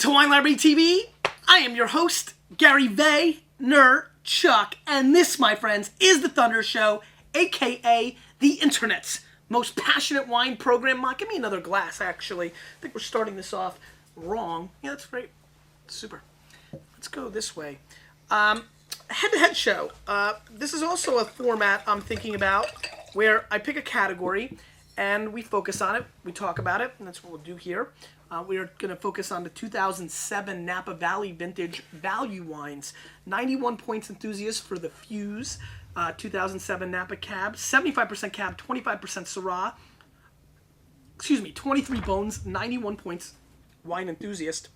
to Wine Library TV. I am your host, Gary Vaynerchuk, and this, my friends, is the Thunder Show, aka the Internet's most passionate wine program. Ma, give me another glass, actually. I think we're starting this off wrong. Yeah, that's great. Super. Let's go this way. Head-to-head show. This is also a format I'm thinking about where I pick a category and we focus on it, we talk about it, and that's what we'll do here. We are going to focus on the 2007 Napa Valley Vintage Value Wines. 91 points enthusiasts for the Fuse 2007 Napa Cab. 75% Cab, 25% Syrah. 23 bones, 91 points wine enthusiast.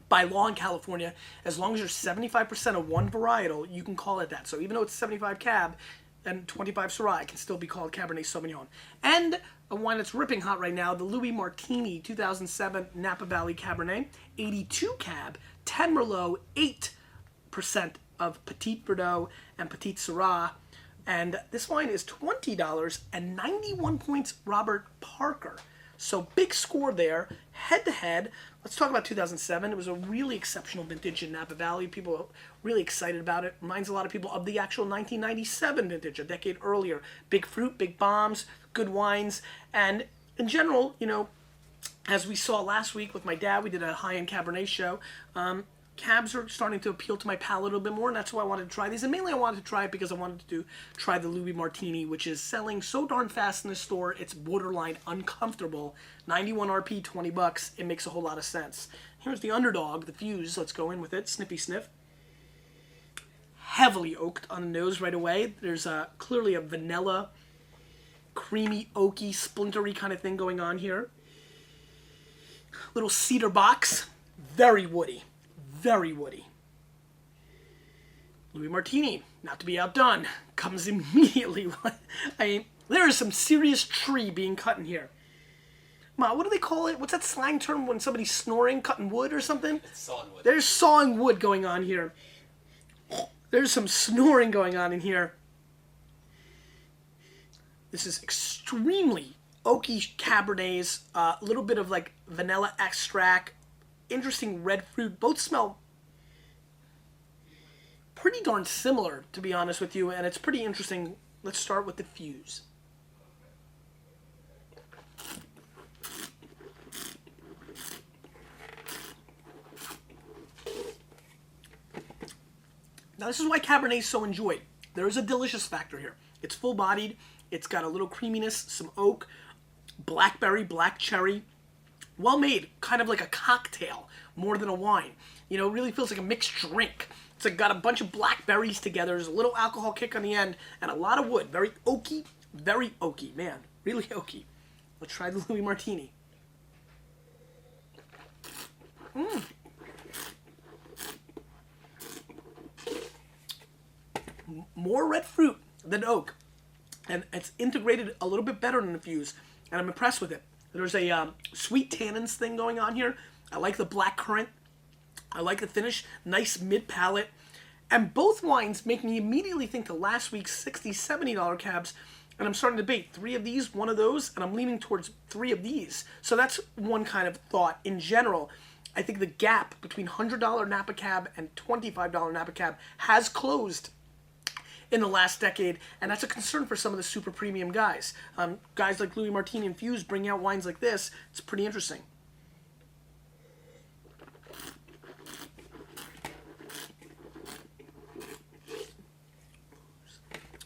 By law in California, as long as you're 75% of one varietal, you can call it that. So even though it's 75 Cab and 25 Syrah, it can still be called Cabernet Sauvignon. And a wine that's ripping hot right now, the Louis Martini 2007 Napa Valley Cabernet. 82 Cab, 10 Merlot, 8% of Petit Verdot and Petit Syrah. And this wine is $20 and 91 points Robert Parker. So big score there, head-to-head. Let's talk about 2007. It was a really exceptional vintage in Napa Valley. People are really excited about it. Reminds a lot of people of the actual 1997 vintage, a decade earlier. Big fruit, big bombs, good wines. And in general, you know, as we saw last week with my dad, we did a high-end Cabernet show. Cabs are starting to appeal to my palate a little bit more, and that's why I wanted to try these. And mainly I wanted to try it because I wanted to try the Louis Martini, which is selling so darn fast in the store, it's borderline uncomfortable. 91 RP, 20 bucks. It makes a whole lot of sense. Here's the underdog, the Fuse. Let's go in with it. Sniffy sniff. Heavily oaked on the nose right away. There's clearly a vanilla, creamy, oaky, splintery kind of thing going on here. Little cedar box. Very woody. Very woody. Louis Martini, not to be outdone, comes immediately. There is some serious tree being cut in here. Ma, what do they call it? What's that slang term when somebody's snoring, cutting wood or something? It's sawing wood. There's sawing wood going on here. There's some snoring going on in here. This is extremely oaky Cabernets, a little bit of like vanilla extract, interesting red fruit. Both smell pretty darn similar, to be honest with you, and it's pretty interesting. Let's start with the Fuse. Now this is why Cabernet is so enjoyed. There is a delicious factor here. It's full-bodied, it's got a little creaminess, some oak, blackberry, black cherry. Well made, kind of like a cocktail, more than a wine. You know, it really feels like a mixed drink. It's like got a bunch of blackberries together, there's a little alcohol kick on the end, and a lot of wood. Very oaky, man. Really oaky. Let's try the Louis Martini. More red fruit than oak. And it's integrated a little bit better than the Fuse, and I'm impressed with it. There's a sweet tannins thing going on here. I like the black currant. I like the finish. Nice mid-palate. And both wines make me immediately think of last week's $60, $70 cabs. And I'm starting to debate 3 of these, 1 of those, and I'm leaning towards 3 of these. So that's one kind of thought. In general, I think the gap between $100 Napa Cab and $25 Napa Cab has closed in the last decade, and that's a concern for some of the super premium guys. Guys like Louis Martini and Fuse bringing out wines like this. It's pretty interesting.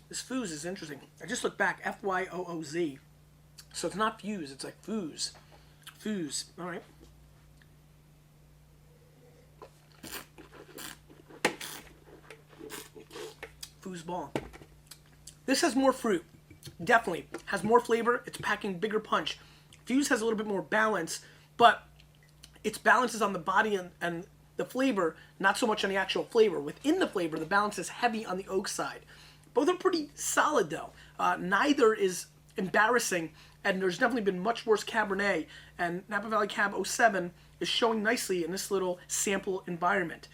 This Fuse is interesting. I just looked back, F-Y-O-O-Z. So it's not Fuse, it's like Fuse. Fuse, all right. Foosball. This has more fruit. Definitely. Has more flavor. It's packing bigger punch. Fuse has a little bit more balance, but its balance is on the body and the flavor, not so much on the actual flavor. Within the flavor, the balance is heavy on the oak side. Both are pretty solid, though. Neither is embarrassing, and there's definitely been much worse Cabernet, and Napa Valley Cab 07 is showing nicely in this little sample environment.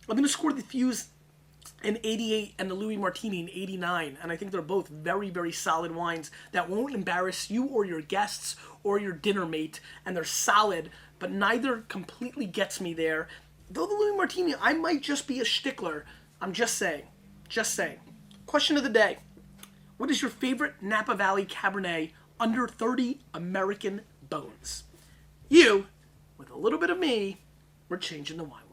I'm going to score the Fuse in 88 and the Louis Martini in 89. And I think they're both very, very solid wines that won't embarrass you or your guests or your dinner mate. And they're solid, but neither completely gets me there. Though the Louis Martini, I might just be a stickler. I'm just saying. Just saying. Question of the day. What is your favorite Napa Valley Cabernet under 30 American bones? You, with a little bit of me, we're changing the wine.